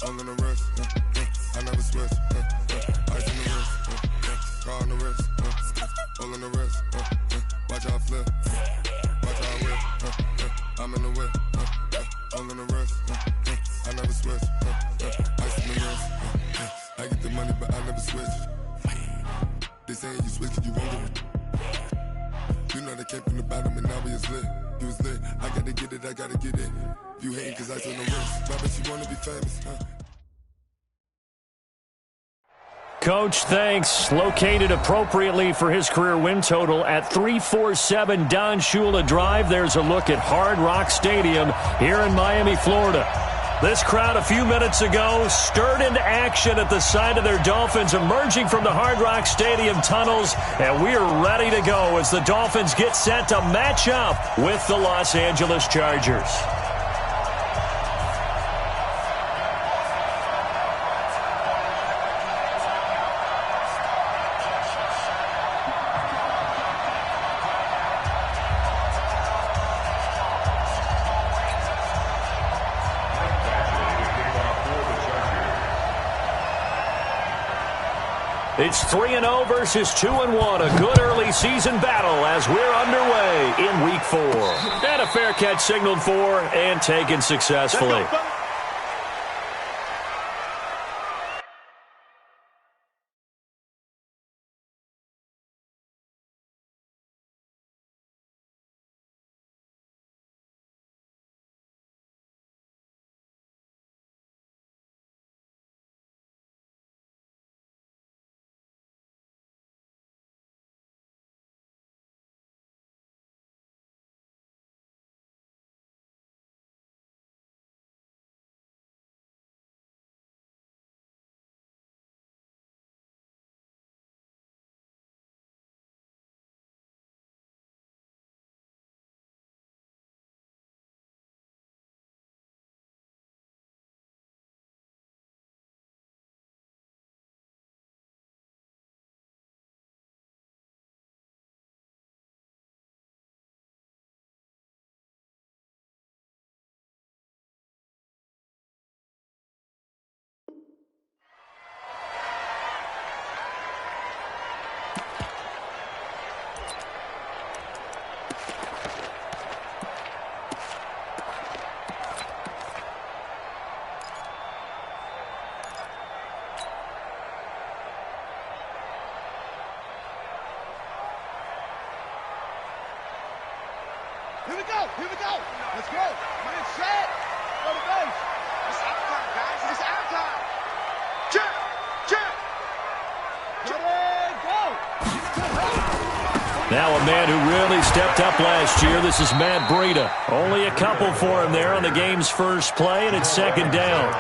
All in the wrist, I never switch. Ice in the wrist, car on the wrist, all in the wrist. Watch how I flip, watch how I whip. I'm in the whip, all in the wrist. I never switch. Ice in the wrist. I get the money, but I never switch. They saying you switch, you won't get it. You know they came from the bottom and now we is lit. You was lit. I gotta get it, I gotta get it. You hating cause ice on the wrist. I bet you wanna be famous, huh? Coach, thanks. Located appropriately for his career win total at 347 Don Shula Drive. There's a look at Hard Rock Stadium here in Miami, Florida. This crowd a few minutes ago stirred into action at the side of their Dolphins emerging from the Hard Rock Stadium tunnels, and we are ready to go as the Dolphins get set to match up with the Los Angeles Chargers. It's 3-0 versus 2-1. A good early season battle as we're underway in Week 4. And a fair catch signaled for and taken successfully. Here we go, here we go. Let's go. Get set. Go to base. It's our time, guys. It's our time. Check, check. Get it, go. Now a man who really stepped up last year. This is Matt Breida. Only a couple for him there on the game's first play, and it's second down.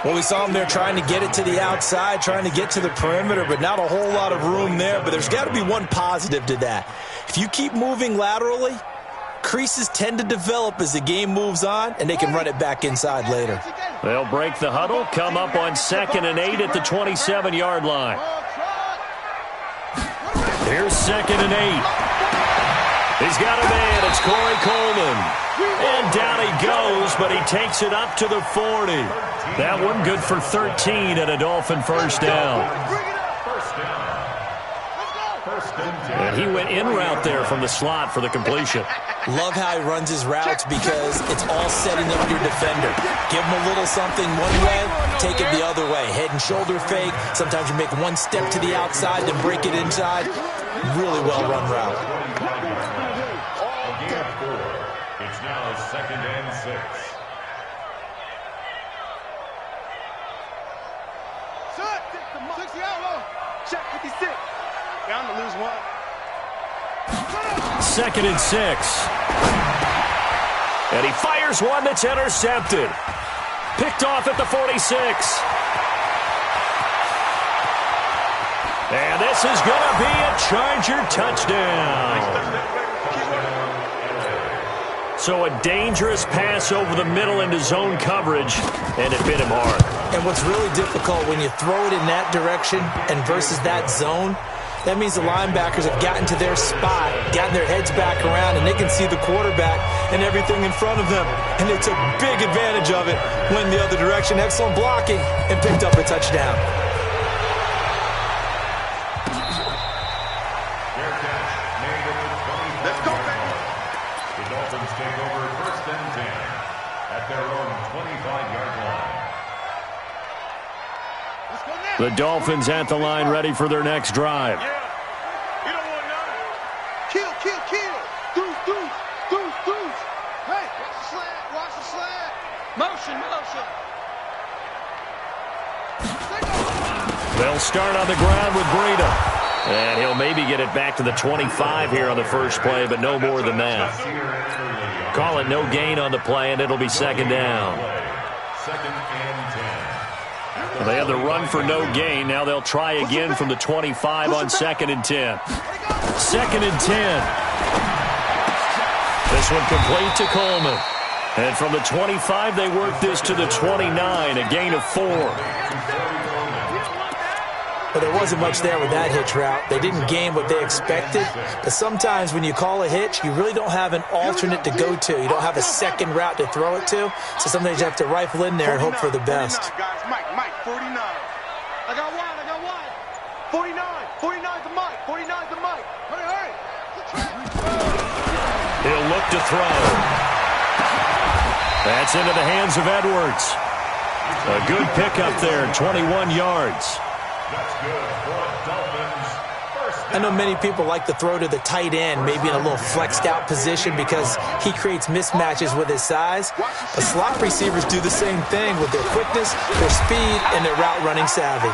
Well, we saw him there trying to get it to the outside, trying to get to the perimeter, but not a whole lot of room there. But there's got to be one positive to that. If you keep moving laterally, creases tend to develop as the game moves on, and they can run it back inside later. They'll break the huddle, come up on 2nd and 8 at the 27-yard line. Here's 2nd and 8. He's got a man. It's Corey Coleman. And down he goes, but he takes it up to the 40. That one good for 13 and a Dolphin first down. And he went in route there from the slot for the completion. Love how he runs his routes because it's all setting up your defender. Give him a little something one way, take it the other way. Head and shoulder fake. Sometimes you make one step to the outside, then break it inside. Really well-run route. It's now 2nd and 6. Six the outlaw. Check 56. Bound to lose one. 2nd and 6. And he fires one that's intercepted. Picked off at the 46. And this is going to be a Charger touchdown. So a dangerous pass over the middle into zone coverage, and it hit him hard. And what's really difficult when you throw it in that direction and versus that zone, That means the linebackers have gotten to their spot, gotten their heads back around, and they can see the quarterback and everything in front of them. And they took big advantage of it, went the other direction, excellent blocking, and picked up a touchdown. Let's go, baby. The Dolphins take over 1st and 10 at their own 25-yard line. Let's go now. The Dolphins at the line, ready for their next drive. Yeah. You don't want none. Kill, kill, kill. Deuce, deuce, deuce, deuce. Hey, watch the slant, watch the slant. Motion, motion. They'll start on the ground with Breida. And he'll maybe get it back to the 25 here on the first play, but no more than that. Call it no gain on the play, and it'll be 2nd down. 2nd and 10. Well, they had the run for no gain. Now they'll try again from the 25 on 2nd and 10. 2nd and 10. This one complete to Coleman. And from the 25, they work this to the 29, a gain of 4. But there wasn't much there with that hitch route. They didn't gain what they expected. But sometimes when you call a hitch, you really don't have an alternate to go to. You don't have a second route to throw it to. So sometimes you have to rifle in there and hope for the best. 49, guys. Mike, 49. I got one. 49. 49 to Mike. 49 to Mike. Hurry, hurry. He'll look to throw. That's into the hands of Edwards. A good pickup there, 21 yards. That's good for Dolphins. I know many people like to throw to the tight end, maybe in a little flexed out position because he creates mismatches with his size. But slot receivers do the same thing with their quickness, their speed, and their route running savvy.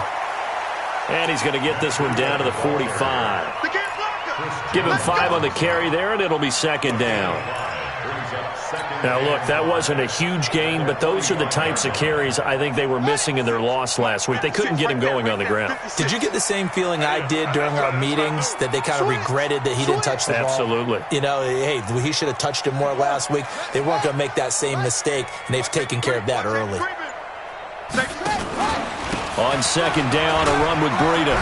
And he's going to get this one down to the 45. Give him 5 on the carry there, and it'll be 2nd down. Now, look, that wasn't a huge gain, but those are the types of carries I think they were missing in their loss last week. They couldn't get him going on the ground. Did you get the same feeling I did during our meetings, that they kind of regretted that he didn't touch the ball? Absolutely. You know, hey, he should have touched it more last week. They weren't going to make that same mistake, and they've taken care of that early. On 2nd down, a run with Breida.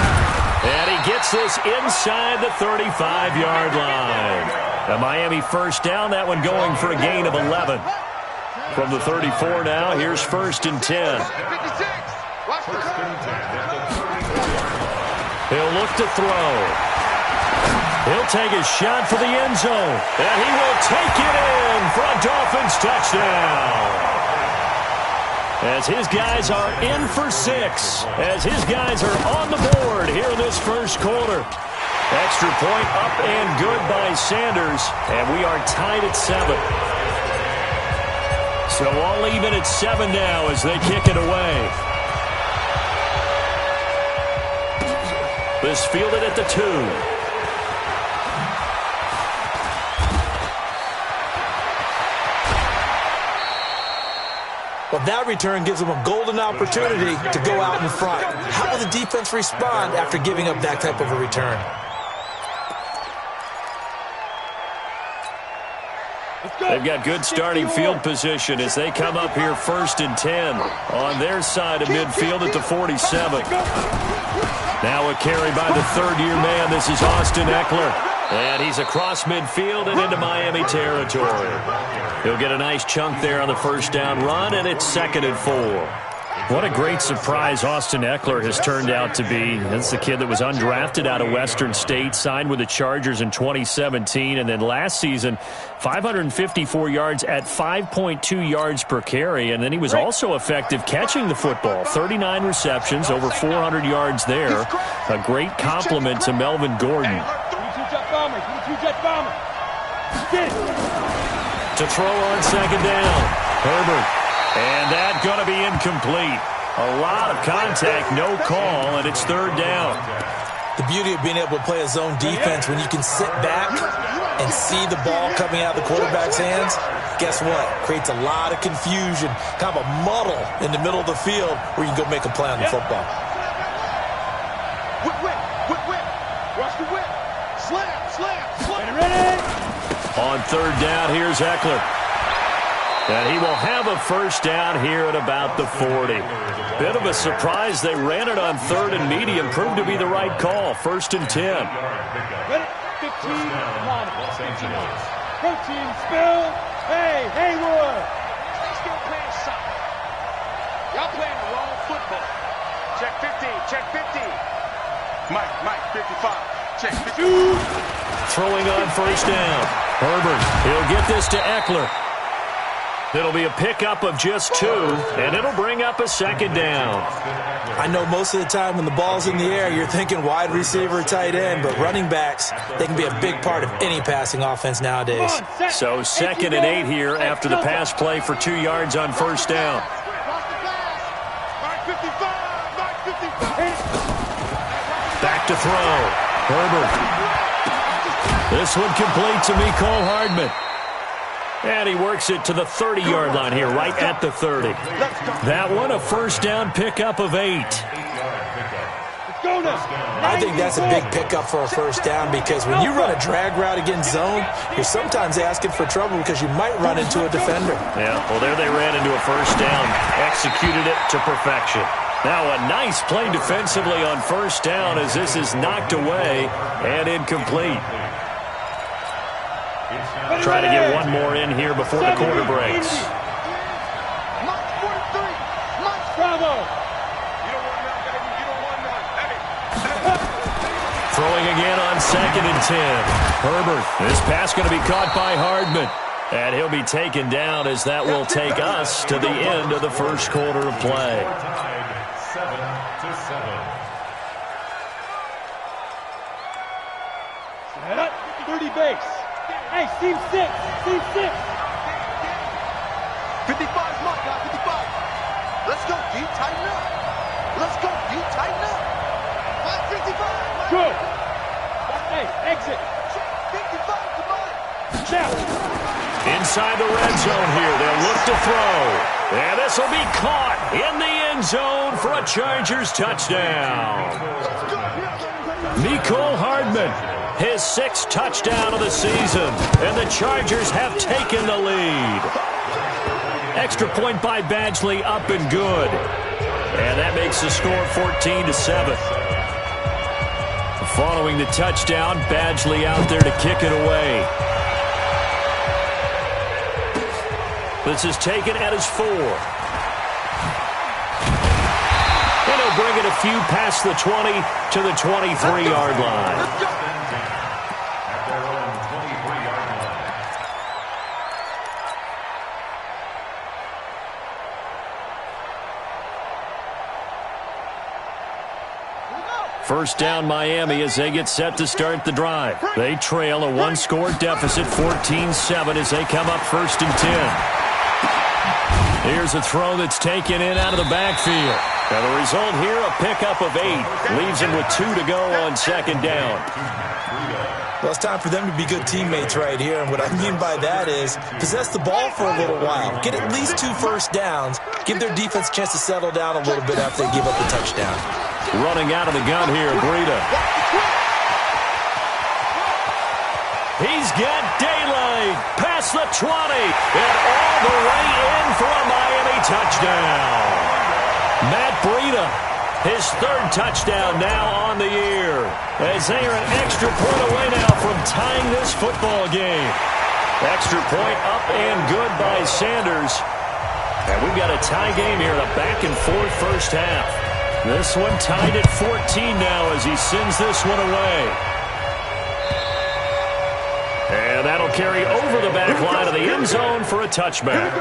And he gets this inside the 35-yard line. The Miami 1st down, that one going for a gain of 11. From the 34 now, here's 1st and 10. He'll look to throw. He'll take a shot for the end zone. And he will take it in for a Dolphins touchdown. As his guys are in for 6. As his guys are on the board here in this first quarter. Extra point up and good by Sanders. And we are tied at 7. So all even at 7 now as they kick it away. This fielded at the 2. Well, that return gives them a golden opportunity to go out in front. How will the defense respond after giving up that type of a return? They've got good starting field position as they come up here 1st and 10 on their side of midfield at the 47. Now a carry by the 3rd-year man. This is Austin Eckler. And he's across midfield and into Miami territory. He'll get a nice chunk there on the 1st down run, and it's 2nd and 4. What a great surprise Austin Eckler has turned out to be. That's the kid that was undrafted out of Western State, signed with the Chargers in 2017, and then last season, 554 yards at 5.2 yards per carry, and then he was also effective catching the football. 39 receptions, over 400 yards there. A great compliment to Melvin Gordon. To throw on 2nd down, Herbert. And that's going to be incomplete. A lot of contact, no call, and it's 3rd down. The beauty of being able to play a zone defense when you can sit back and see the ball coming out of the quarterback's hands, guess what? Creates a lot of confusion, kind of a muddle in the middle of the field where you can go make a play on the football. Whip, whip, whip, whip. Watch the whip. Slam, slam, slam. Ready? On 3rd down, here's Eckler. And he will have a first down here at about the 40. Bit of a surprise. They ran it on 3rd and medium. Proved to be the right call. 1st and 10. Ready? 15, Los Angeles. Protein spill. Hey, Haywood. Stay still playing something. Y'all playing the wrong football. Check 15, check 15. Mike, 55. Check 50. Throwing on 1st down. Herbert, he'll get this to Eckler. It'll be a pickup of just 2, and it'll bring up a 2nd down. I know most of the time when the ball's in the air, you're thinking wide receiver, tight end, but running backs, they can be a big part of any passing offense nowadays. So 2nd and 8 here after the pass play for 2 yards on 1st down. Back to throw. Herbert. This one complete to Mecole Hardman. And he works it to the 30-yard line here, right at the 30. That one, a 1st down pickup of 8. I think that's a big pickup for a 1st down because when you run a drag route against zone, you're sometimes asking for trouble because you might run into a defender. Yeah, well, there they ran into a 1st down, executed it to perfection. Now a nice play defensively on 1st down as this is knocked away and incomplete. Try to get one more in here before the quarter breaks. Throwing again on 2nd and 10. Herbert, this pass going to be caught by Hardman. And he'll be taken down as that will take us to the end of the 1st quarter of play. 7-7. 30 base. Hey, seam 6. Seam 6. 55 is my guy, 55. Let's go, G. Tighten up. Let's go, G. Tighten up. 55. Good. Hey, exit. 55 to mine. Now. Inside the red zone here. They'll look to throw. And this will be caught in the end zone for a Chargers touchdown. Mecole Hardman, his 6th touchdown of the season. And the Chargers have taken the lead. Extra point by Badgley, up and good. And that makes the score 14-7. Following the touchdown, Badgley out there to kick it away. This is taken at his 4. And he'll bring it a few past the 20 to the 23-yard line. First down Miami as they get set to start the drive. They trail a 1-score deficit, 14-7 as they come up 1st and 10. Here's a throw that's taken in out of the backfield. Now the result here, a pickup of 8. Leaves him with 2 to go on 2nd down. Well, it's time for them to be good teammates right here, and what I mean by that is possess the ball for a little while. Get at least 2 1st downs. Give their defense a chance to settle down a little bit after they give up the touchdown. Running out of the gun here, Breida. He's got daylight past the 20 and all the way in for a Miami touchdown. Matt Breida, his 3rd touchdown now on the year, as they are an extra point away now from tying this football game. Extra point up and good by Sanders. And we've got a tie game here, a back-and-forth 1st half. This one tied at 14 now as he sends this one away. And that'll carry over the back line of the end zone for a touchback.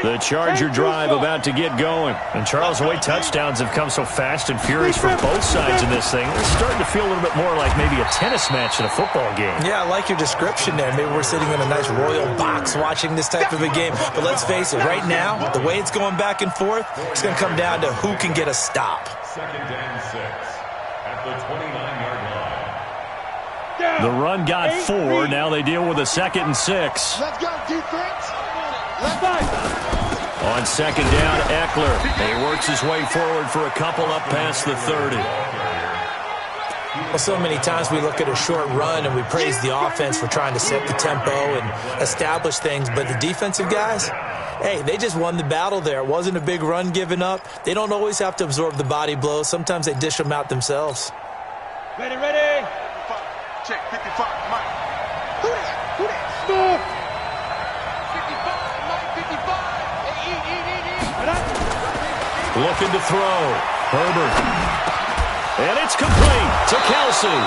The Charger drive about to get going. And Charles, the way touchdowns have come so fast and furious from both sides in this thing, it's starting to feel a little bit more like maybe a tennis match in a football game. Yeah, I like your description there. Maybe we're sitting in a nice royal box watching this type of a game. But let's face it, right now, the way it's going back and forth, it's going to come down to who can get a stop. 2nd and 6 at the 29-yard line. The run got 4. Now they deal with a 2nd and 6. Let's go, defense. Let's go. On 2nd down, Eckler. He works his way forward for a couple up past the 30. Well, so many times we look at a short run and we praise the offense for trying to set the tempo and establish things, but the defensive guys, hey, they just won the battle there. It wasn't a big run given up. They don't always have to absorb the body blows. Sometimes they dish them out themselves. Ready, ready. Check 55, Mike. Who that? Who that? Move. 55, Mike, 55. Hey, eat. Looking to throw. Herbert. And it's complete to Kelsey.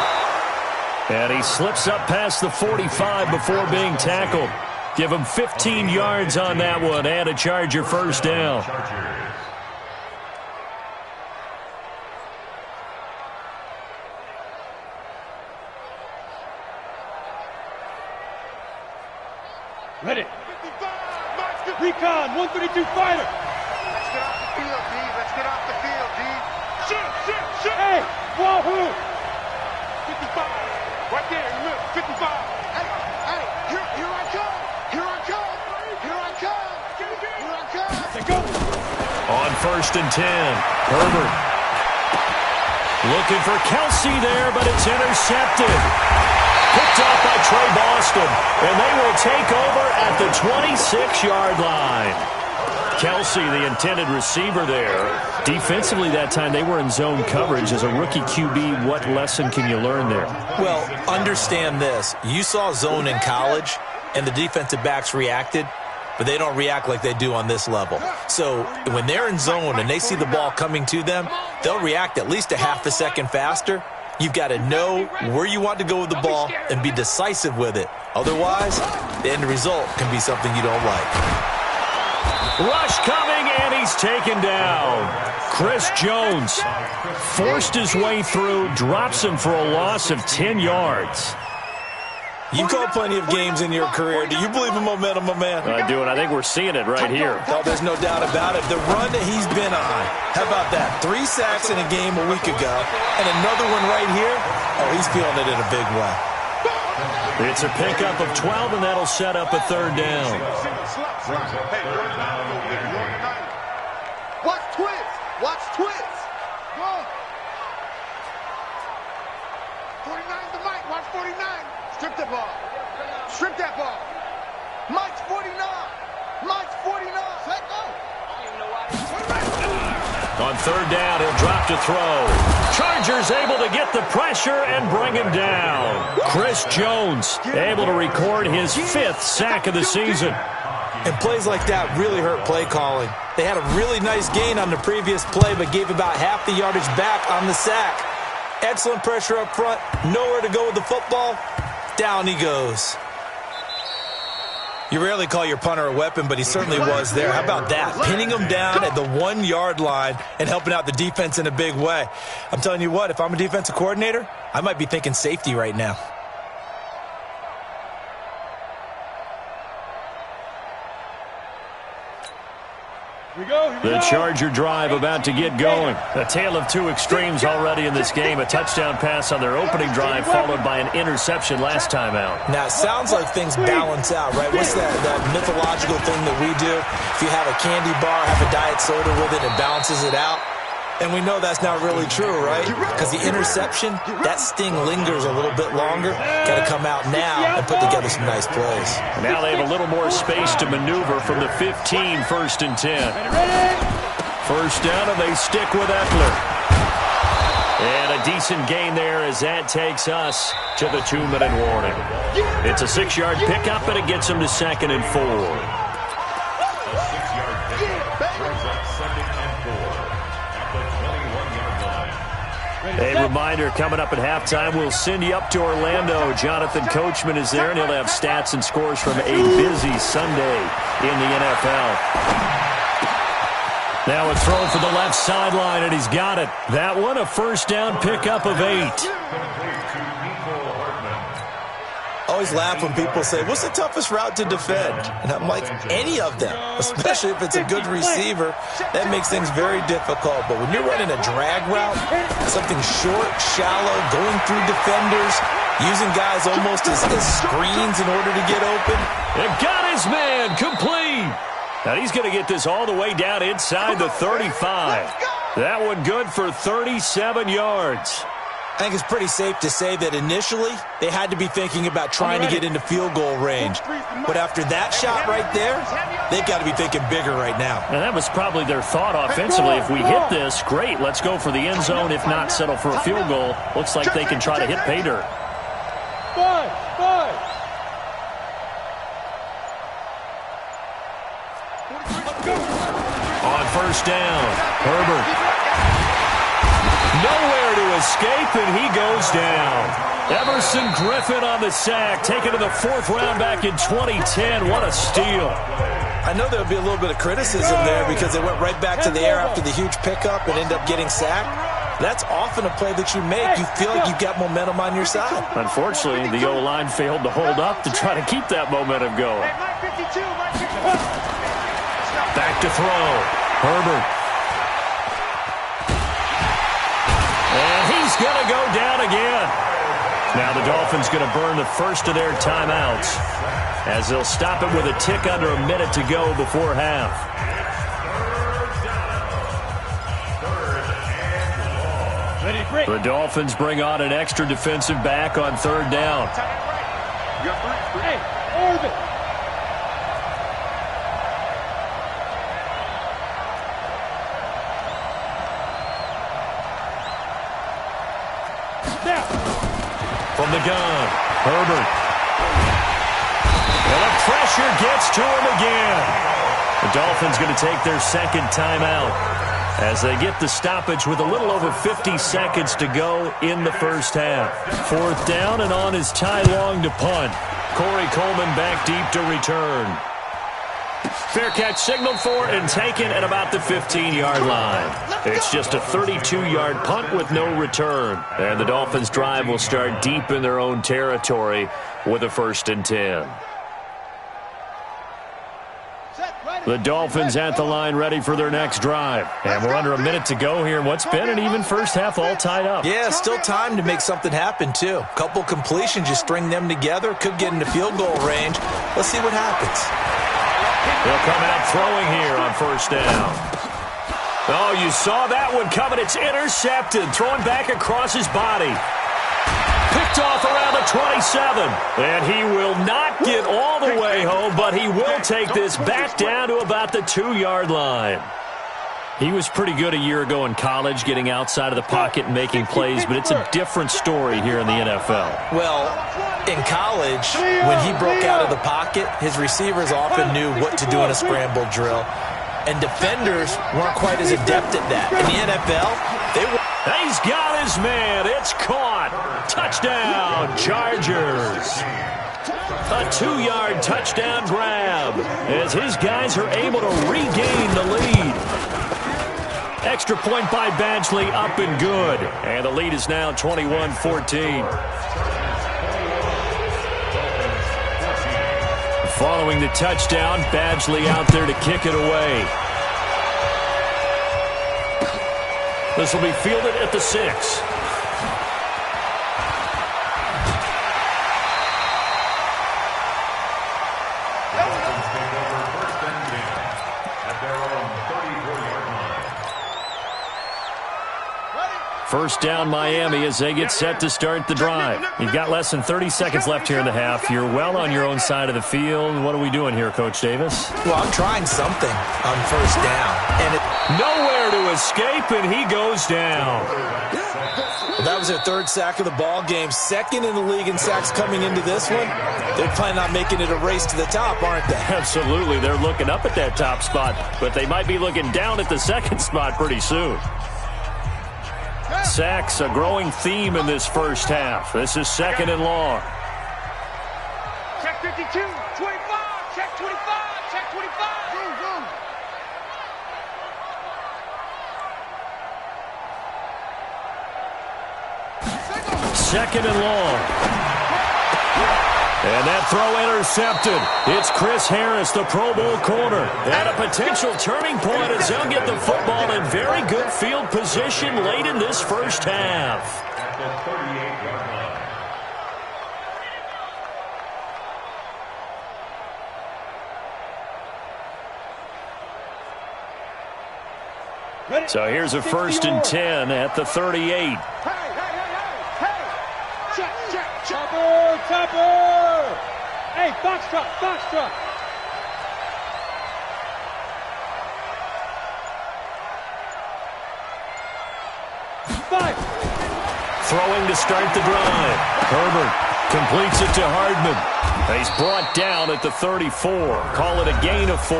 And he slips up past the 45 before being tackled. Give him 15 yards on that one and a Charger first down. Ready. 55. Recon, 132 fighter. Let's get off the field, D. Let's get off the field, D. Shoot. Hey, Wahoo. 55. Right there in the middle. 55. Hey, here I come. Here I come. Here I come. Here I come. Let's go. On 1st and 10, Herbert. Looking for Kelsey there, but it's intercepted. Picked off by Trey Boston, and they will take over at the 26-yard line. Kelsey, the intended receiver there. Defensively that time, they were in zone coverage. As a rookie QB, what lesson can you learn there? Well, understand this. You saw zone in college, and the defensive backs reacted, but they don't react like they do on this level. So when they're in zone and they see the ball coming to them, they'll react at least a half a second faster. You've got to know where you want to go with the ball and be decisive with it. Otherwise, the end result can be something you don't like. Rush coming, and he's taken down. Chris Jones forced his way through, drops him for a loss of 10 yards. You've called plenty of games in your career. Do you believe in momentum, my man? I do, and I think we're seeing it right here. Oh, there's no doubt about it. The run that he's been on, how about that? 3 sacks in a game a week ago, and another one right here. Oh, he's feeling it in a big way. It's a pickup of 12, and that'll set up a 3rd down. Watch twist. Watch twist. 49 to Mike. Watch 49. Strip the ball. Strip that ball. Mike's 49. Mike's 49. Let go. On 3rd down, he'll drop to throw. Chargers able to get the pressure and bring him down. Chris Jones able to record his 5th sack of the season. And plays like that really hurt play calling. They had a really nice gain on the previous play, but gave about half the yardage back on the sack. Excellent pressure up front. Nowhere to go with the football. Down he goes. You rarely call your punter a weapon, but he certainly was there. How about that? Pinning him down at the 1-yard line and helping out the defense in a big way. I'm telling you what, if I'm a defensive coordinator, I might be thinking safety right now. The Charger drive about to get going. A tale of 2 extremes already in this game. A touchdown pass on their opening drive followed by an interception last time out. Now, it sounds like things balance out, right? What's that mythological thing that we do? If you have a candy bar, have a diet soda with it, it balances it out. And we know that's not really true, right? Because the interception, that sting lingers a little bit longer. Got to come out now and put together some nice plays. Now they have a little more space to maneuver from the 15, 1st and 10. First down, and they stick with Eckler. And a decent gain there as that takes us to the 2-minute warning. It's a 6-yard pickup, and it gets them to 2nd and 4. A reminder, coming up at halftime, we'll send you up to Orlando. Jonathan Coachman is there, and he'll have stats and scores from a busy Sunday in the NFL. Now a throw for the left sideline, and he's got it. That one, a first down pickup of 8. I always laugh when people say, what's the toughest route to defend? And I'm like, any of them, especially if it's a good receiver. That makes things very difficult. But when you're running a drag route, something short, shallow, going through defenders, using guys almost as screens in order to get open. And got his man complete. And he's going to get this all the way down inside the 35. That one good for 37 yards. I think it's pretty safe to say that initially they had to be thinking about trying to get into field goal range. But after that shot right there, they've got to be thinking bigger right now. And that was probably their thought offensively. If we hit this, great, let's go for the end zone. If not, settle for a field goal. Looks like they can try to hit pay dirt. On first down, Herbert. Nowhere to escape, and he goes down. Everson Griffin on the sack, taken to the 4th round back in 2010. What a steal. I know there'll be a little bit of criticism there because they went right back to the air after the huge pickup and end up getting sacked. That's often a play that you make. You feel like you've got momentum on your side. Unfortunately, the O-line failed to hold up to try to keep that momentum going. Back to throw. Herbert. And he's going to go down again. Now the Dolphins going to burn the first of their timeouts as they'll stop it with a tick under a minute to go before half. The Dolphins bring on an extra defensive back on 3rd down. Hey, Orbit. From the gun, Herbert. And the pressure gets to him again. The Dolphins going to take their second timeout as they get the stoppage with a little over 50 seconds to go in the first half. 4th down, and on is Ty Long to punt. Corey Coleman back deep to return. Fair catch signaled for and taken at about the 15-yard line. It's just a 32-yard punt with no return. And the Dolphins' drive will start deep in their own territory with a 1st and 10. The Dolphins at the line ready for their next drive. And we're under a minute to go here in what's been an even first half all tied up. Yeah, still time to make something happen, too. Couple completions, you string them together, could get into field goal range. Let's see what happens. They'll come out throwing here on 1st down. Oh, you saw that one coming. It's intercepted. Thrown back across his body. Picked off around the 27. And he will not get all the way home, but he will take this back down to about the 2-yard line. He was pretty good a year ago in college, getting outside of the pocket and making plays, but it's a different story here in the NFL. Well, in college, when he broke out of the pocket, his receivers often knew what to do in a scramble drill, and defenders weren't quite as adept at that. In the NFL, they were. He's got his man. It's caught. Touchdown, Chargers. A 2-yard touchdown grab as his guys are able to regain the lead. Extra point by Badgley, up and good. And the lead is now 21-14. Following the touchdown, Badgley out there to kick it away. This will be fielded at the 6. First down, Miami, as they get set to start the drive. You've got less than 30 seconds left here in the half. You're well on your own side of the field. What are we doing here, Coach Davis? Well, I'm trying something on 1st down. And nowhere to escape, and he goes down. Well, that was their 3rd sack of the ball game. 2nd in the league in sacks coming into this one. They're planning on making it a race to the top, aren't they? Absolutely. They're looking up at that top spot, but they might be looking down at the 2nd spot pretty soon. Sacks, a growing theme in this first half. This is 2nd and long. Check 52, 25, check 25, check 25. Go, go. Second and long. And that throw intercepted. It's Chris Harris, the Pro Bowl corner. And a potential turning point as they'll get the football in very good field position late in this first half. So here's a 1st and 10 at the 38. Hey! Check! Chopper! Hey, Foxtrot! Throwing to start the drive. Herbert completes it to Hardman. He's brought down at the 34. Call it a gain of 4.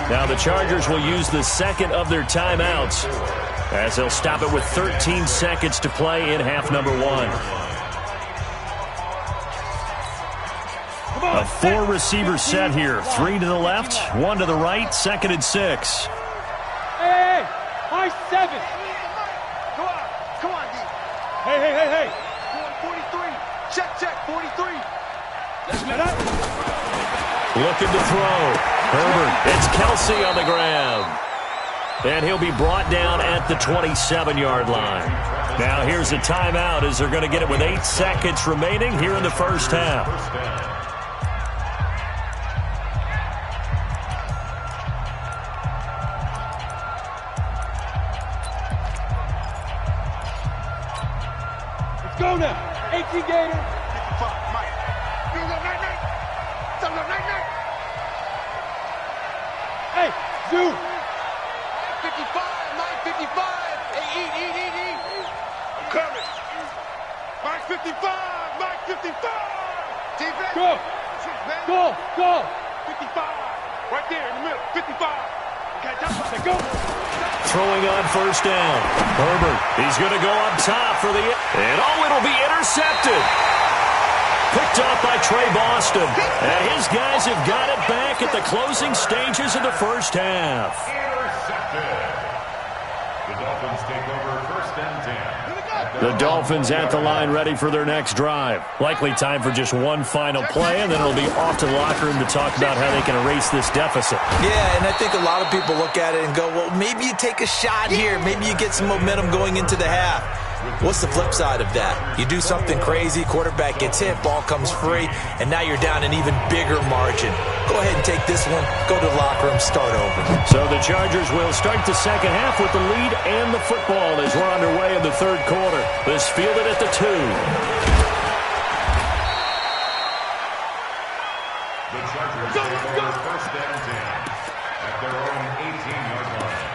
Now the Chargers will use the second of their timeouts as they'll stop it with 13 seconds to play in half number 1. A 4-receiver set here. 3 to the left, 1 to the right, 2nd and 6. Hey! High 7! Come on, D. Hey! 43. Check, 43. Looking to throw. Herbert, it's Kelsey on the ground. And he'll be brought down at the 27-yard line. Now here's a timeout as they're going to get it with 8 seconds remaining here in the first half. Let's go now. 18 Gator. 55, Mike. You go, night. Hey, Zoo. 55, Mike, 55. Hey, eat. I'm coming. Mike 55. Defense. Go. 55. Right there in the middle. 55. Okay, that's Go. Throwing on 1st down. Herbert, he's going to go up top for the... And it'll be intercepted. Picked off by Trey Boston. And his guys have got it back at the closing stages of the first half. Intercepted. The Dolphins take over 1st and 10. The Dolphins at the line ready for their next drive. Likely time for just one final play, and then it'll be off to the locker room to talk about how they can erase this deficit. Yeah, and I think a lot of people look at it and go, well, maybe you take a shot here. Maybe you get some momentum going into the half. What's the flip side of that? You do something crazy, quarterback gets hit, ball comes free, and now you're down an even bigger margin. Go ahead and take this one, go to the locker room, start over. So the Chargers will start the second half with the lead and the football as we're underway in the 3rd quarter. This fielded at the 2. The Chargers take over 1st and 10 at their own 18-yard line.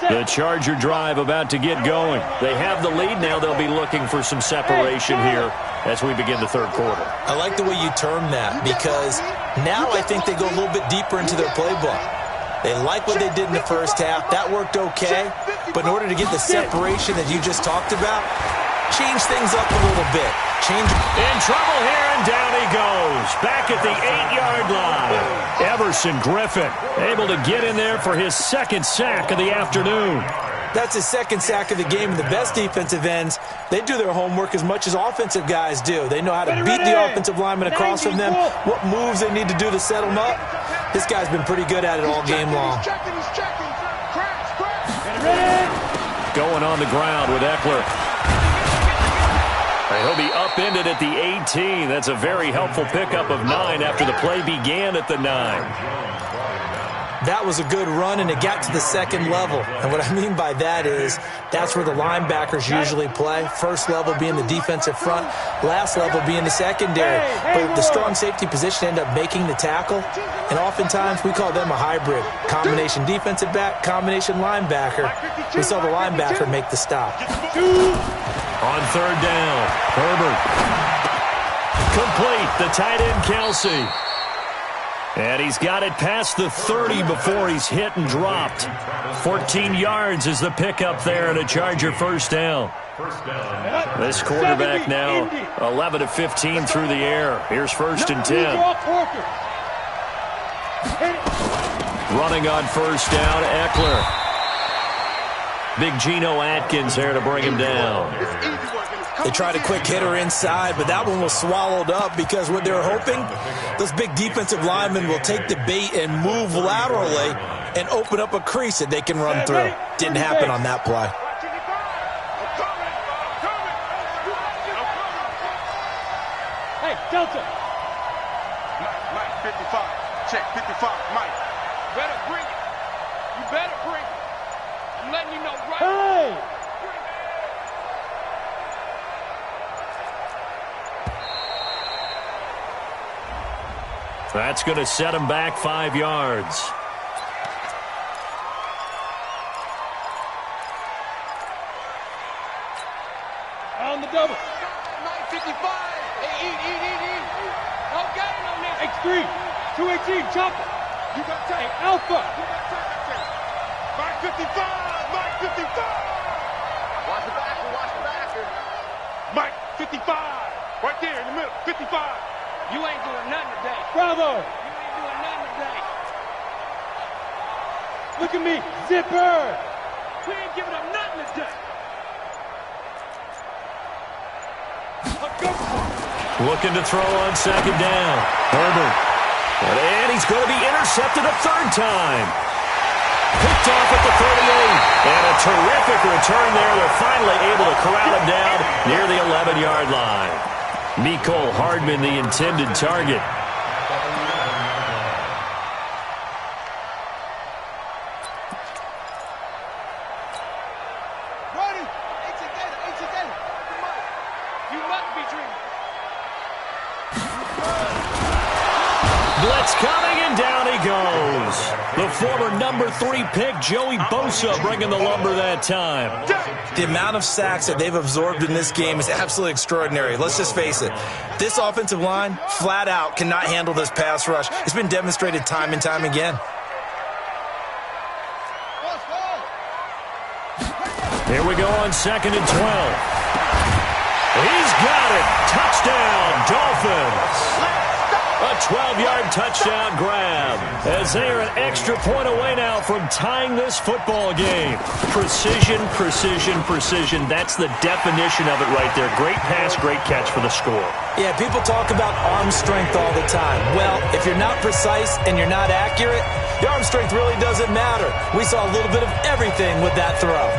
The Charger drive about to get going. They have the lead. Now they'll be looking for some separation here as we begin the 3rd quarter. I like the way you term that because now I think they go a little bit deeper into their playbook. They like what they did in the first half. That worked okay. But in order to get the separation that you just talked about, change things up a little bit. In trouble here, and down he goes. Back at the 8-yard line. Everson Griffin able to get in there for his 2nd sack of the afternoon. That's his 2nd sack of the game. And the best defensive ends, they do their homework as much as offensive guys do. They know how to beat the offensive lineman across from them, what moves they need to do to set them up. This guy's been pretty good at it all game long. He's checking. Going on the ground with Eckler. He'll be upended at the 18. That's a very helpful pickup of 9 after the play began at the 9. That was a good run, and it got to the 2nd level. And what I mean by that is that's where the linebackers usually play. First level being the defensive front, last level being the secondary. But the strong safety position end up making the tackle, and oftentimes we call them a hybrid. Combination defensive back, combination linebacker. We saw the linebacker make the stop. On 3rd down, Herbert. Complete, the tight end Kelsey. And he's got it past the 30 before he's hit and dropped. 14 yards is the pickup there and a Charger 1st down. This quarterback now 11 of 15 through the air. Here's 1st and 10. Running on 1st down, Eckler. Big Geno Atkins there to bring him down. They tried a quick hitter inside, but that one was swallowed up because what they were hoping, those big defensive linemen will take the bait and move laterally and open up a crease that they can run through. Didn't happen on that play. Hey, Delta. Mike, 55. Check, 55, Mike. Better bring it. You better bring it. I'm letting you know right. Hey! That's going to set him back 5 yards. On the double. 955. Hey, eat. Okay, no need. X3. 218, chopper. You got time. Hey, Alpha. You got time. Mike 55. Mike 55. Watch the backer. Mike 55. Right there in the middle. 55. You ain't doing nothing today. Bravo. You ain't doing nothing today. Look at me. Zipper. We ain't giving up nothing today. Looking to throw on second down. Herbert. And he's going to be intercepted a third time. Picked off at the 38. And a terrific return there. They're finally able to corral him down near the 11-yard line. Mecole Hardman, the intended target. You must be dreaming. Blitz coming, and down he goes. The former number 3 pick, Joey Bosa, bringing the lumber that time. The amount of sacks that they've absorbed in this game is absolutely extraordinary. Let's just face it. This offensive line, flat out, cannot handle this pass rush. It's been demonstrated time and time again. Here we go on 2nd and 12. He's got it. Touchdown, Dolphins. A 12-yard touchdown grab as they are an extra point away now from tying this football game. Precision. That's the definition of it right there. Great pass, great catch for the score. Yeah, people talk about arm strength all the time. Well, if you're not precise and you're not accurate, your arm strength really doesn't matter. We saw a little bit of everything with that throw.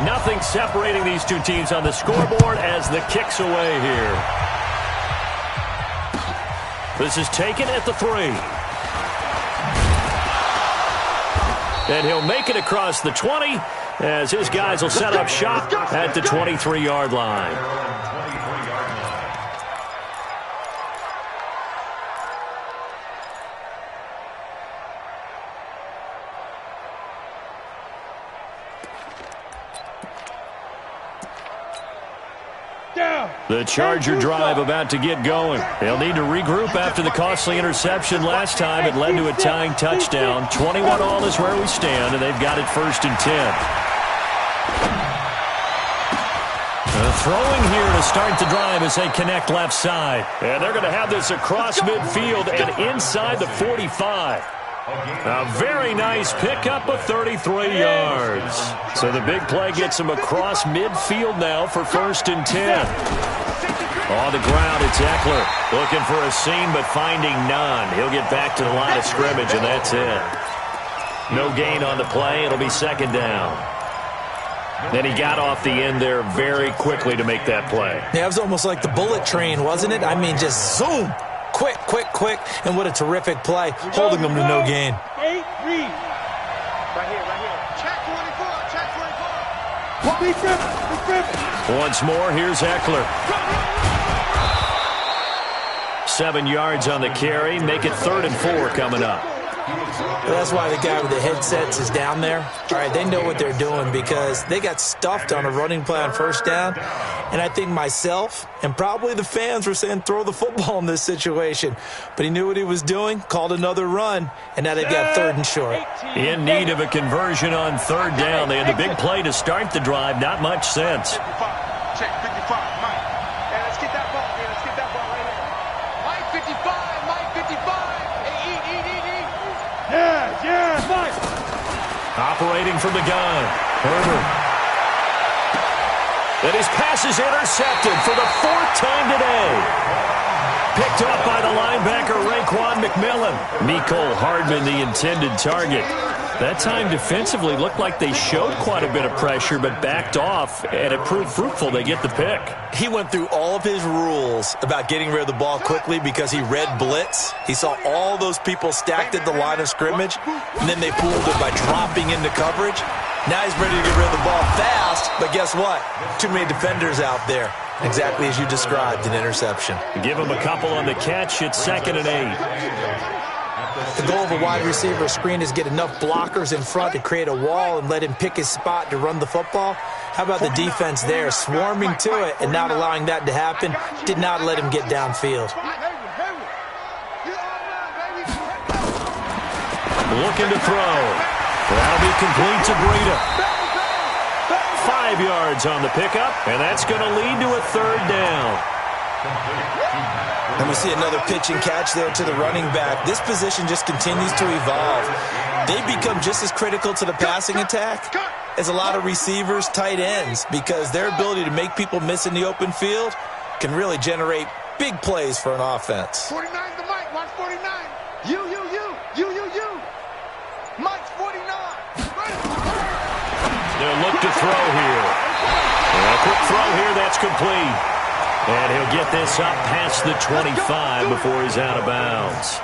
Nothing separating these two teams on the scoreboard as the kick's away here. This is taken at the 3. And he'll make it across the 20 as his guys will set up shop at the 23-yard line. The Charger drive about to get going. They'll need to regroup after the costly interception last time. It led to a tying touchdown. 21 all is where we stand, and they've got it 1st and 10. Throwing here to start the drive as they connect left side. And they're going to have this across midfield and inside the 45. A very nice pickup of 33 yards. So the big play gets him across midfield now for 1st and 10. On the ground, it's Eckler. Looking for a seam, but finding none. He'll get back to the line of scrimmage, and that's it. No gain on the play. It'll be 2nd down. Then he got off the end there very quickly to make that play. Yeah, it was almost like the bullet train, wasn't it? I mean, just zoom. Quick. And what a terrific play, holding them to no gain. 8 read. Right here. Check 24. Be driven. Once more, here's Eckler. 7 yards on the carry. Make it 3rd and 4 coming up. That's why the guy with the headsets is down there. All right, they know what they're doing because they got stuffed on a running play on 1st down. And I think myself and probably the fans were saying throw the football in this situation. But he knew what he was doing, called another run, and now they've got 3rd and short. In need of a conversion on 3rd down. They had the big play to start the drive. Not much sense. Operating from the gun, Herbert. And his pass is intercepted for the 4th time today. Picked up by the linebacker, Raekwon McMillan. Mecole Hardman, the intended target. That time defensively looked like they showed quite a bit of pressure, but backed off, and it proved fruitful. They get the pick. He went through all of his rules about getting rid of the ball quickly because he read blitz. He saw all those people stacked at the line of scrimmage, and then they fooled him by dropping into coverage. Now he's ready to get rid of the ball fast, but guess what? Too many defenders out there. Exactly as you described, an interception. Give him a couple on the catch. It's 2nd and 8. The goal of a wide receiver screen is get enough blockers in front to create a wall and let him pick his spot to run the football. How about the defense there, swarming to it and not allowing that to happen? Did not let him get downfield. Looking to throw. That'll be complete to Breida. 5 yards on the pickup, and that's going to lead to a 3rd down. And we see another pitch and catch there to the running back. This position just continues to evolve. They become just as critical to the passing attack as a lot of receivers, tight ends, because their ability to make people miss in the open field can really generate big plays for an offense. 49 the Mike, watch 49. You. Mike's 49. They'll look to throw here. And a quick throw here, that's complete. And he'll get this up past the 25 before he's out of bounds.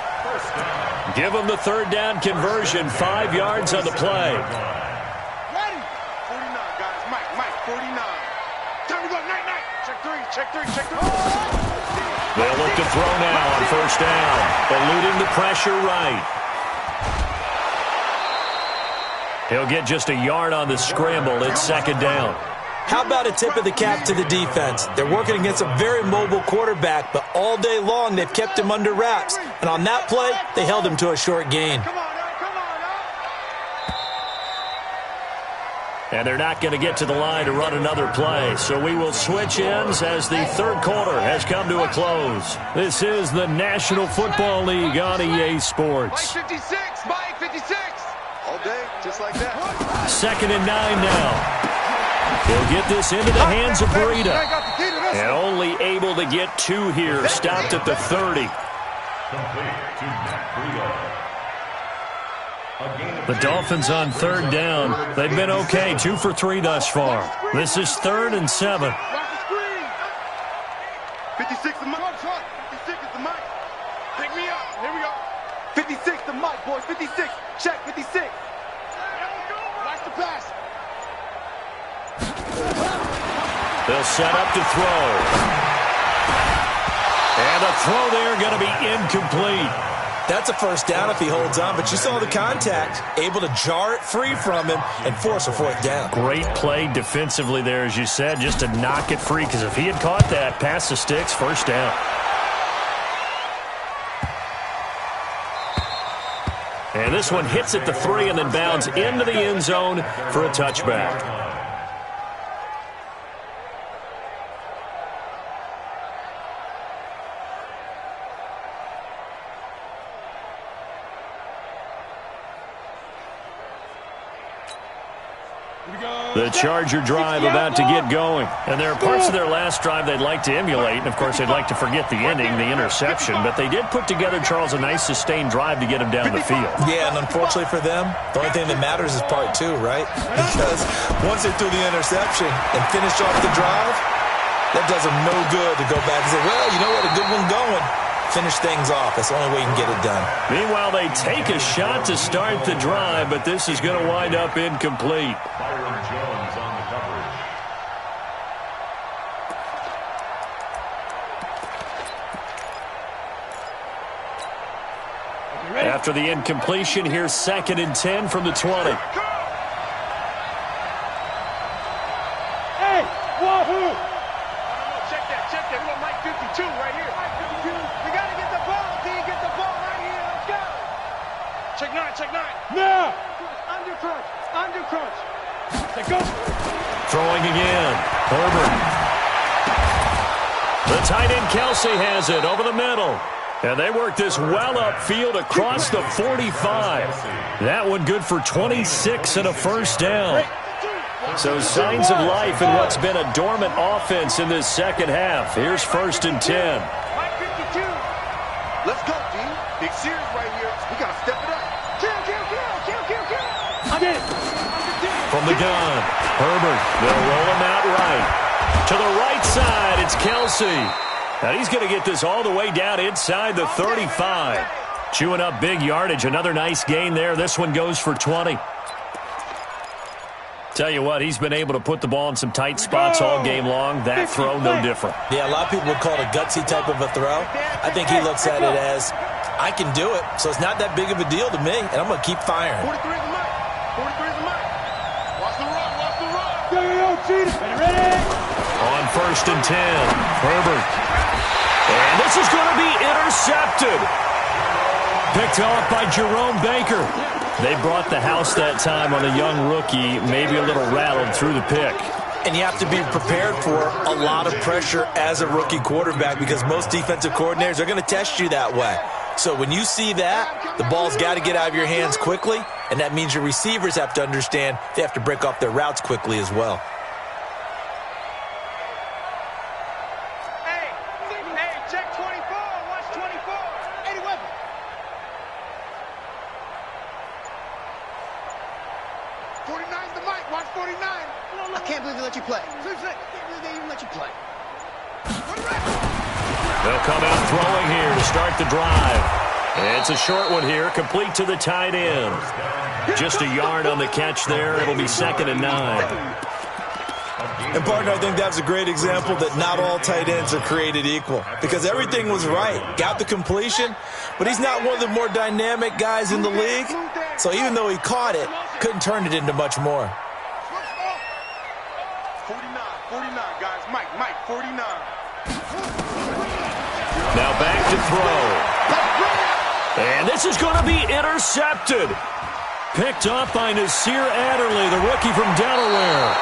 Give him the 3rd down conversion, 5 yards on the play. Ready? 49, guys. Mike, 49. Time to go, night. Check three. They'll look to throw now on 1st down. Eluding the pressure right. He'll get just a yard on the scramble. It's 2nd down. How about a tip of the cap to the defense? They're working against a very mobile quarterback, but all day long they've kept him under wraps. And on that play, they held him to a short gain. And they're not going to get to the line to run another play. So we will switch ends as the 3rd quarter has come to a close. This is the National Football League on EA Sports. Mike 56. All day, just like that. 2nd and 9 now. He'll get this into the hands of Breida. And only able to get 2 here. Stopped at the 30. The Dolphins on 3rd down. They've been okay. 2 for 3 thus far. This is 3rd and 7. 56 the Mike. 56 is the Mike. Pick me up. Here we go. 56 the Mike, boys. 56. Check 56. Watch the pass. They'll set up to throw. And a throw there going to be incomplete. That's a 1st down if he holds on, but you saw the contact, able to jar it free from him and force a 4th down. Great play defensively there, as you said, just to knock it free, because if he had caught that, past the sticks, 1st down. And this one hits at the 3 and then bounds into the end zone for a touchback. The Charger drive about to get going. And there are parts of their last drive they'd like to emulate. And, of course, they'd like to forget the ending, the interception. But they did put together, Charles, a nice sustained drive to get him down the field. Yeah, and unfortunately for them, the only thing that matters is part 2, right? Because once they threw the interception and finished off the drive, that does them no good to go back and say, well, you know what, a good one going. Finish things off. That's the only way you can get it done. Meanwhile, they take a shot to start the drive, but this is going to wind up incomplete. Byron Jones on the coverage. After the incompletion, here's 2nd and 10 from the 20. Hey, wahoo! Check that. We got Mike 52 right here. Mike 52. We got to get the ball. Can you get the ball right here? Let's go. Check 9. Now! Under crunch. Let's go. Throwing again. Herbert. The tight end Kelsey has it over the middle. And they work this well upfield across the 45. That one good for 26 and a first down. So signs of life in what's been a dormant offense in this second half. Here's 1st and 10. Let's go, D. Big series right here. We got to step it up. Kill. From the gun, Herbert. They'll roll him out right. To the right side, it's Kelsey. And he's going to get this all the way down inside the 35. Chewing up big yardage. Another nice gain there. This one goes for 20. Tell you what, he's been able to put the ball in some tight spots all game long. That throw, no different. Yeah, a lot of people would call it a gutsy type of a throw. I think he looks at it as, I can do it, so it's not that big of a deal to me, and I'm going to keep firing. 43 is the mic. 43 is the mic. Watch the run. Ready? On 1st and 10, Herbert. And this is going to be intercepted. Picked off by Jerome Baker. They brought the house that time on a young rookie, maybe a little rattled through the pick. And you have to be prepared for a lot of pressure as a rookie quarterback because most defensive coordinators are going to test you that way. So when you see that, the ball's got to get out of your hands quickly, and that means your receivers have to understand they have to break off their routes quickly as well. Check 24. Watch 24. 81. The mic. Watch 49. I can't believe they let you play. I can't believe they even let you play. They'll come out throwing here to start the drive. It's a short one here, complete to the tight end. Just a yard on the catch there. It'll be 2nd and 9. And, partner, I think that's a great example that not all tight ends are created equal because everything was right. Got the completion, but he's not one of the more dynamic guys in the league. So even though he caught it, couldn't turn it into much more. 49, guys. Mike, 49. Now back to throw. And this is going to be intercepted. Picked off by Nasir Adderley, the rookie from Delaware.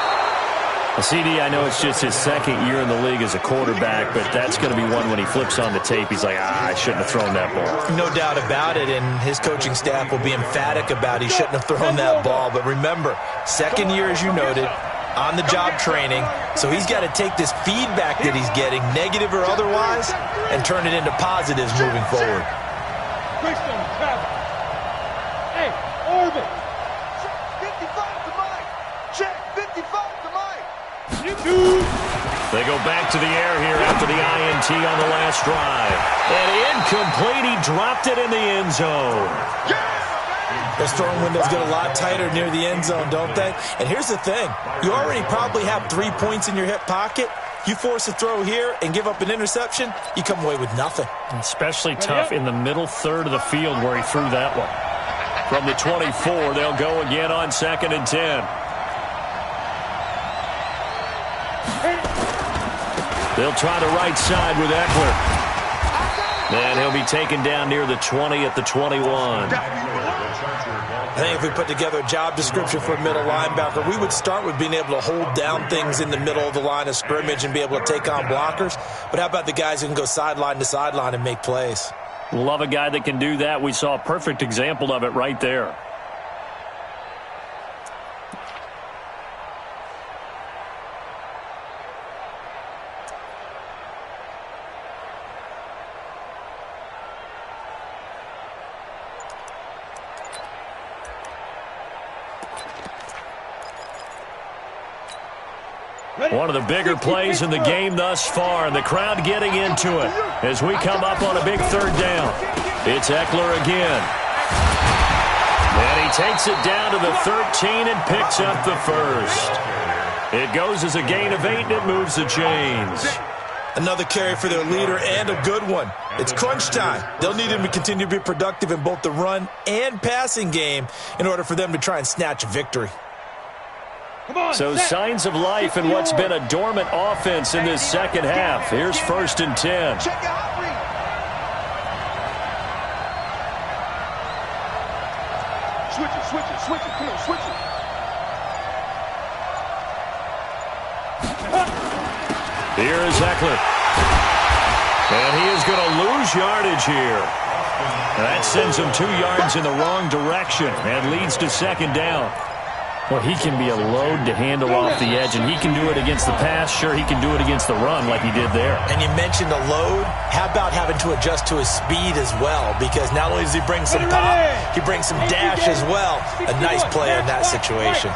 CD, I know it's just his 2nd year in the league as a quarterback, but that's going to be one when he flips on the tape. He's like, I shouldn't have thrown that ball. No doubt about it, and his coaching staff will be emphatic about he shouldn't have thrown that ball. But remember, 2nd year, as you noted, on-the-job training, so he's got to take this feedback that he's getting, negative or otherwise, and turn it into positives moving forward. Christian, hey, Orbit. Check 55 the mic. Check 55 the mic. They go back to the air here after the INT on the last drive. And incomplete. He dropped it in the end zone. Those throwing windows get a lot tighter near the end zone, don't they? And here's the thing. You already probably have 3 points in your hip pocket. You force a throw here and give up an interception, you come away with nothing. Especially tough in the middle third of the field where he threw that one. From the 24, they'll go again on 2nd and 10. They'll try the right side with Eckler. And he'll be taken down near the 20 at the 21. I think if we put together a job description for a middle linebacker, we would start with being able to hold down things in the middle of the line of scrimmage and be able to take on blockers. But how about the guys who can go sideline to sideline and make plays? Love a guy that can do that. We saw a perfect example of it right there. One of the bigger plays in the game thus far, and the crowd getting into it as we come up on a big 3rd down. It's Eckler again. And he takes it down to the 13 and picks up the first. It goes as a gain of 8, and it moves the chains. Another carry for their leader, and a good one. It's crunch time. They'll need him to continue to be productive in both the run and passing game in order for them to try and snatch a victory. So signs of life in what's been a dormant offense in this second half. Here's 1st and 10. Check out read. Switch it. Come on, switch it. Here is Eckler. And he is going to lose yardage here. That sends him 2 yards in the wrong direction and leads to second down. Well, he can be a load to handle off the edge, and he can do it against the pass. Sure, he can do it against the run like he did there. And you mentioned a load. How about having to adjust to his speed as well? Because not only does he bring some pop, he brings some dash as well. A nice play in that situation.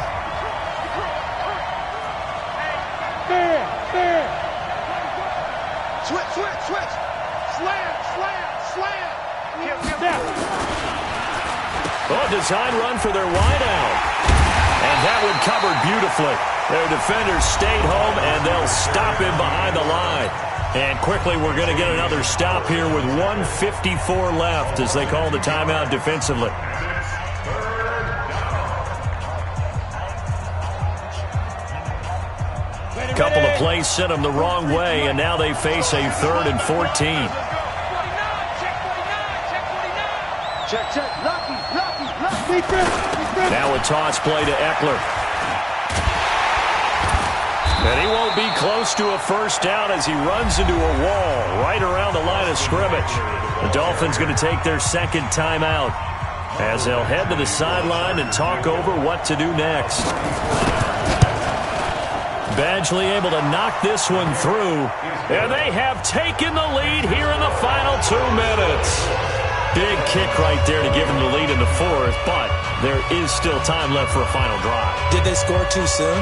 Switch. Slam. Oh, design run for their wideout. And that one covered beautifully. Their defenders stayed home, and they'll stop him behind the line. And quickly, we're going to get another stop here with 1:54 left as they call the timeout defensively. A couple of plays sent them the wrong way, and now they face a 3rd and 14. Check. Lucky. Now a toss play to Eckler. And he won't be close to a first down as he runs into a wall right around the line of scrimmage. The Dolphins going to take their second timeout as they'll head to the sideline and talk over what to do next. Badgley able to knock this one through, and they have taken the lead here in the final 2 minutes. Big kick right there to give them the lead in the 4th, but there is still time left for a final drive. Did they score too soon?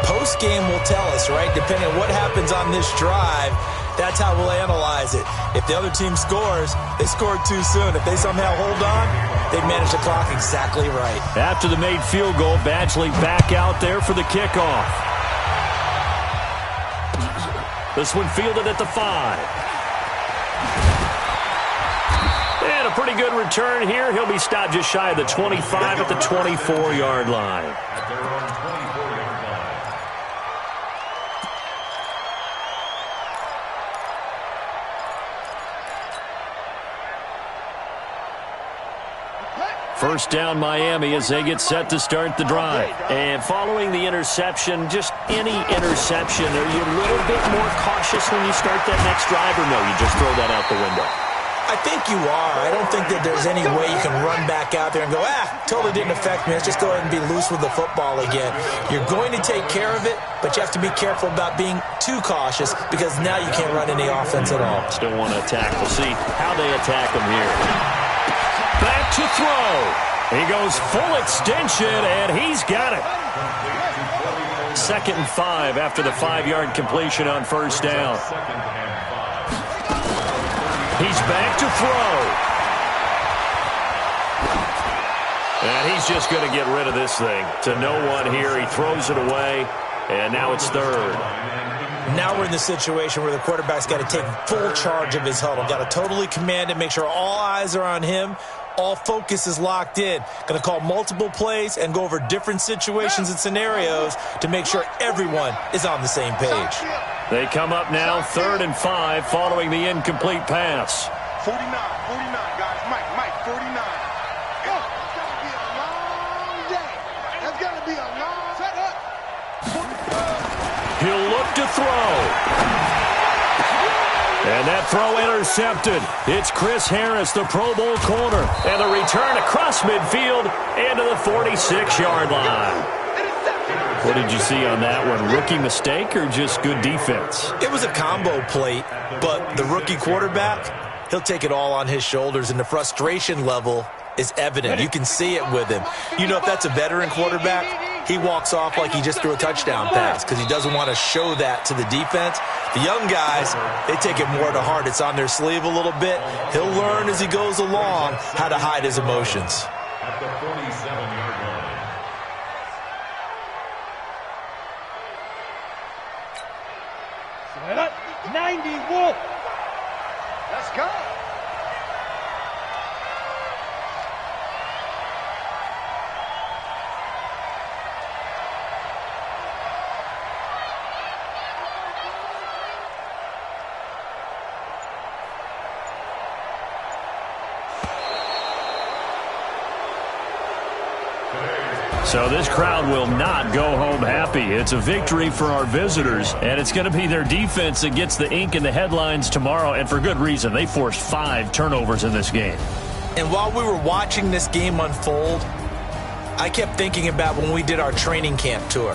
Post-game will tell us, right? Depending on what happens on this drive, that's how we'll analyze it. If the other team scores, they scored too soon. If they somehow hold on, they manage the clock exactly right. After the made field goal, Badgley back out there for the kickoff. This one fielded at the 5. And a pretty good return here. He'll be stopped just shy of the 25 at the 24-yard line. At their own 24-yard line. First down Miami as they get set to start the drive. And following the interception, just any interception, are you a little bit more cautious when you start that next drive, or no, you just throw that out the window? I think you are. I don't think that there's any way you can run back out there and go, totally didn't affect me. Let's just go ahead and be loose with the football again. You're going to take care of it, but you have to be careful about being too cautious because now you can't run any offense at all. Still want to attack. We'll see how they attack him here. Back to throw. He goes full extension, and he's got it. 2nd and 5 after the 5-yard completion on first down. He's back to throw. And he's just going to get rid of this thing. To no one here. He throws it away, and now it's 3rd. Now we're in the situation where the quarterback's got to take full charge of his huddle. Got to totally command it, make sure all eyes are on him. All focus is locked in. Going to call multiple plays and go over different situations and scenarios to make sure everyone is on the same page. They come up now 3rd and 5 following the incomplete pass. 49, guys. Mike, 49. It's going to be a long day. It's going to be a long set up. He'll look to throw. And that throw intercepted. It's Chris Harris, the Pro Bowl corner. And the return across midfield into the 46-yard line. What did you see on that one? Rookie mistake or just good defense? It was a combo plate, but the rookie quarterback, he'll take it all on his shoulders, and the frustration level is evident. You can see it with him. You know, if that's a veteran quarterback, he walks off like he just threw a touchdown pass because he doesn't want to show that to the defense. The young guys, they take it more to heart. It's on their sleeve a little bit. He'll learn as he goes along how to hide his emotions. At the 47-yard line. Set up, 90 Wolf. Let's go. So this crowd will not go home happy. It's a victory for our visitors, and it's going to be their defense that gets the ink in the headlines tomorrow, and for good reason. They forced 5 turnovers in this game. And while we were watching this game unfold, I kept thinking about when we did our training camp tour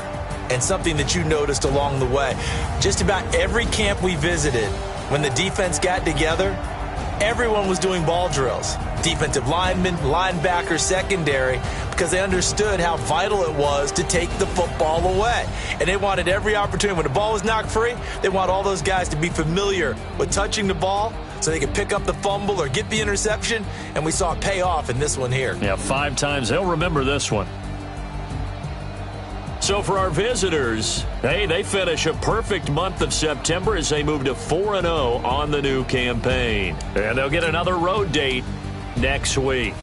and something that you noticed along the way. Just about every camp we visited, when the defense got together, everyone was doing ball drills. Defensive linemen, linebackers, secondary, because they understood how vital it was to take the football away. And they wanted every opportunity. When the ball was knocked free, they want all those guys to be familiar with touching the ball so they could pick up the fumble or get the interception. And we saw it pay off in this one here. Yeah, 5 times. They'll remember this one. So for our visitors, hey, they finish a perfect month of September as they move to 4-0 on the new campaign. And they'll get another road date next week.